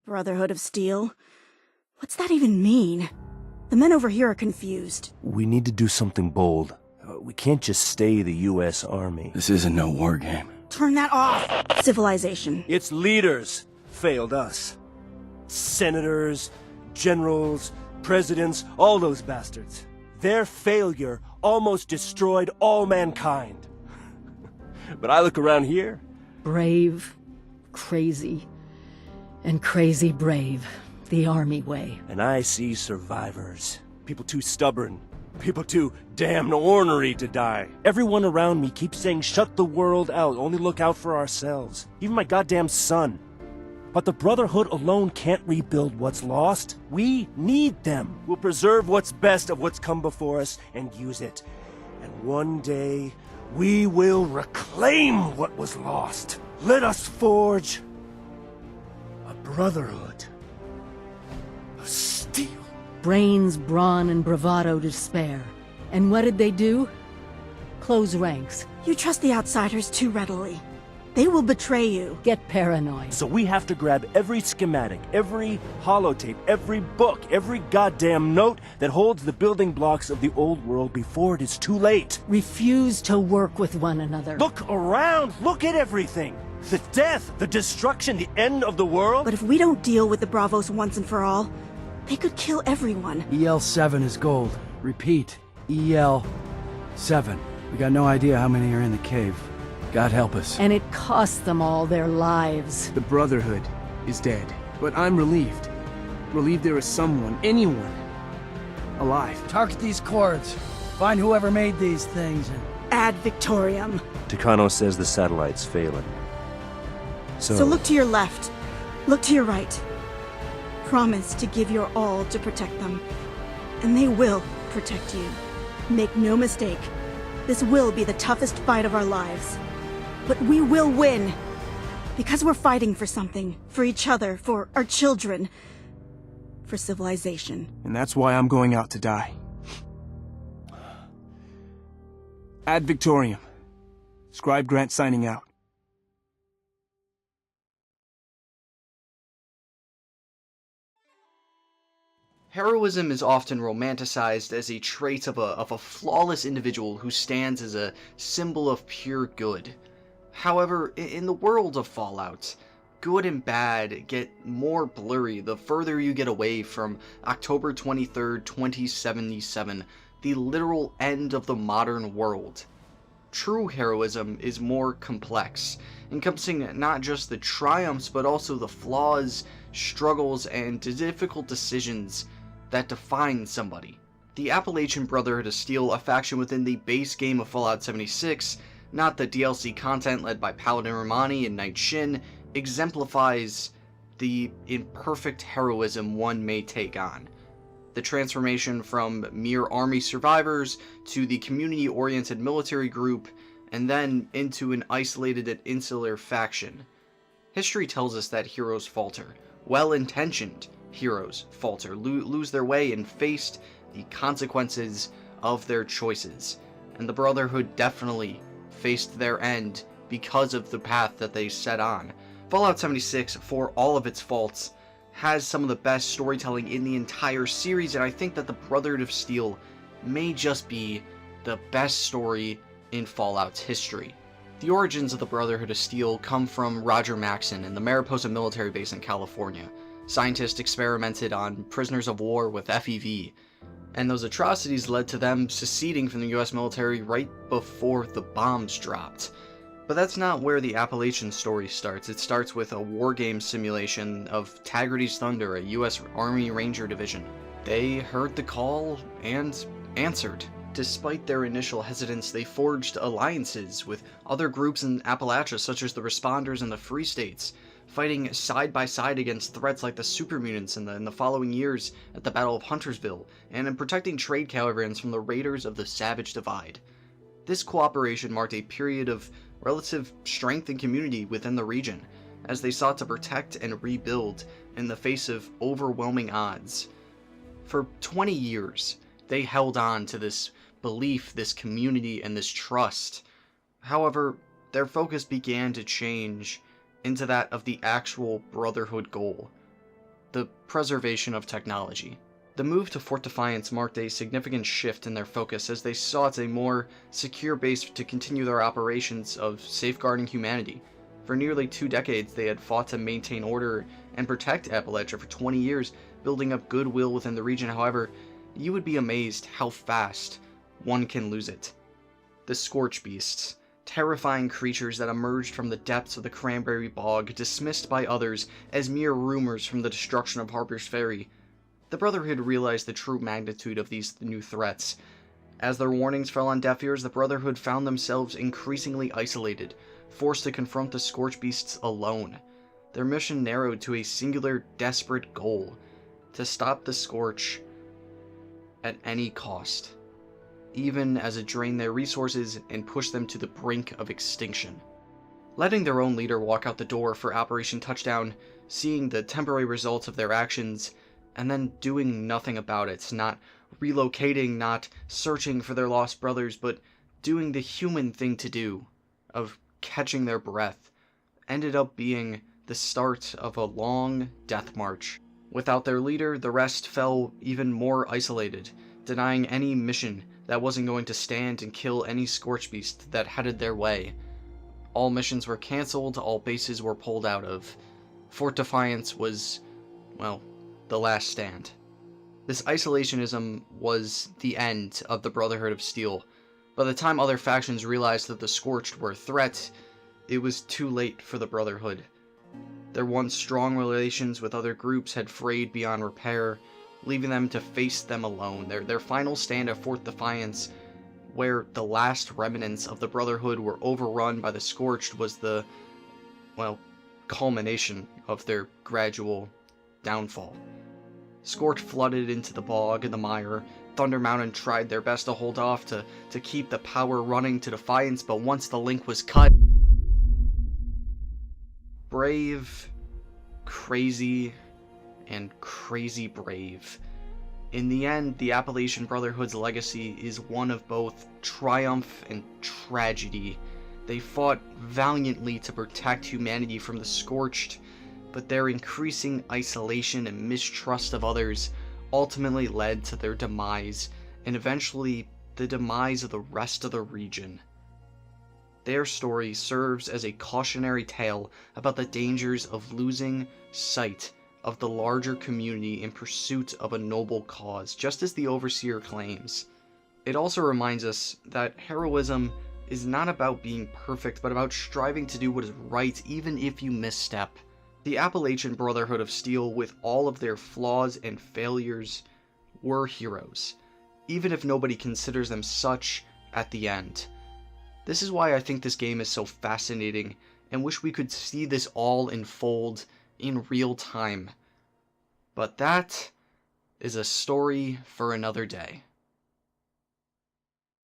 Brotherhood of Steel? What's that even mean? The men over here are confused. We need to do something bold. We can't just stay the U.S. Army. This isn't no war game. Turn that off! Civilization. Its leaders failed us. Senators, generals, presidents, all those bastards. Their failure almost destroyed all mankind. But I look around here. Brave, crazy, and crazy brave. The Army way. And I see survivors. People too stubborn. People too damn ornery to die. Everyone around me keeps saying, shut the world out, only look out for ourselves. Even my goddamn son. But the Brotherhood alone can't rebuild what's lost. We need them. We'll preserve what's best of what's come before us and use it. And one day, we will reclaim what was lost. Let us forge a brotherhood of steel. Brains, brawn, and bravado to spare. And what did they do? Close ranks. You trust the outsiders too readily. They will betray you. Get paranoid. So we have to grab every schematic, every holotape, every book, every goddamn note that holds the building blocks of the old world before it is too late. Refuse to work with one another. Look around! Look at everything! The death, the destruction, the end of the world! But if we don't deal with the Bravos once and for all, they could kill everyone. EL-7 is gold. Repeat, EL-7. We got no idea how many are in the cave. God help us. And it cost them all their lives. The Brotherhood is dead. But I'm relieved. Relieved there is someone, anyone, alive. Target these cords. Find whoever made these things and... Ad Victoriam. Takano says the satellite's failing. So look to your left. Look to your right. Promise to give your all to protect them. And they will protect you. Make no mistake. This will be the toughest fight of our lives. But we will win. Because we're fighting for something. For each other. For our children. For civilization. And that's why I'm going out to die. Ad Victoriam. Scribe Grant signing out. Heroism is often romanticized as a trait of a flawless individual who stands as a symbol of pure good. However, in the world of Fallout, good and bad get more blurry the further you get away from October 23rd, 2077, the literal end of the modern world. True heroism is more complex, encompassing not just the triumphs but also the flaws, struggles, and difficult decisions that define somebody. The Appalachian Brotherhood of Steel, a faction within the base game of Fallout 76, not the DLC content led by Paladin Ramani and Knight Shin, exemplifies the imperfect heroism one may take on. The transformation from mere army survivors to the community-oriented military group, and then into an isolated and insular faction. History tells us that heroes falter. Well-intentioned heroes falter, lose their way, and faced the consequences of their choices. And the Brotherhood definitely faced their end because of the path that they set on. Fallout 76, for all of its faults, has some of the best storytelling in the entire series, and I think that the Brotherhood of Steel may just be the best story in Fallout's history. The origins of the Brotherhood of Steel come from Roger Maxson in the Mariposa military base in California. Scientists experimented on prisoners of war with FEV, and those atrocities led to them seceding from the US military right before the bombs dropped. But that's not where the Appalachian story starts. It starts with a wargame simulation of Taggarty's Thunder, a US Army Ranger division. They heard the call and answered. Despite their initial hesitance, they forged alliances with other groups in Appalachia, such as the Responders and the Free States, fighting side by side against threats like the Super Mutants in the following years at the Battle of Huntersville, and in protecting trade caravans from the raiders of the Savage Divide. This cooperation marked a period of relative strength and community within the region, as they sought to protect and rebuild in the face of overwhelming odds. For 20 years, they held on to this belief, this community, and this trust. However, their focus began to change into that of the actual Brotherhood goal. the preservation of technology. The move to Fort Defiance marked a significant shift in their focus as they sought a more secure base to continue their operations of safeguarding humanity. For nearly 2 decades, they had fought to maintain order and protect Appalachia for 20 years, building up goodwill within the region. However, you would be amazed how fast one can lose it. The Scorch Beasts, terrifying creatures that emerged from the depths of the Cranberry Bog, dismissed by others as mere rumors from the destruction of Harper's Ferry. The Brotherhood realized the true magnitude of these new threats. As their warnings fell on deaf ears, the Brotherhood found themselves increasingly isolated, forced to confront the Scorch Beasts alone. Their mission narrowed to a singular, desperate goal: to stop the Scorch at any cost, even as it drained their resources and pushed them to the brink of extinction. Letting their own leader walk out the door for Operation Touchdown, seeing the temporary results of their actions, and then doing nothing about it, not relocating, not searching for their lost brothers, but doing the human thing to do, of catching their breath, ended up being the start of a long death march. Without their leader, the rest fell even more isolated, denying any mission that wasn't going to stand and kill any Scorch Beast that headed their way. All missions were cancelled, all bases were pulled out of. Fort Defiance was, well, the last stand. This isolationism was the end of the Brotherhood of Steel. By the time other factions realized that the Scorched were a threat, it was too late for the Brotherhood. Their once strong relations with other groups had frayed beyond repair, leaving them to face them alone. Their final stand at Fort Defiance, where the last remnants of the Brotherhood were overrun by the Scorched, was the, well, culmination of their gradual downfall. Scorch flooded into the bog and the mire. Thunder Mountain tried their best to hold off, to keep the power running to Defiance, but once the link was cut... Brave, crazy, and crazy brave. In the end, the Appalachian Brotherhood's legacy is one of both triumph and tragedy. They fought valiantly to protect humanity from the Scorched, but their increasing isolation and mistrust of others ultimately led to their demise, and eventually the demise of the rest of the region. Their story serves as a cautionary tale about the dangers of losing sight of the larger community in pursuit of a noble cause, just as the Overseer claims. It also reminds us that heroism is not about being perfect, but about striving to do what is right even if you misstep. The Appalachian Brotherhood of Steel, with all of their flaws and failures, were heroes, even if nobody considers them such at the end. This is why I think this game is so fascinating, and wish we could see this all unfold in real time. But that is a story for another day.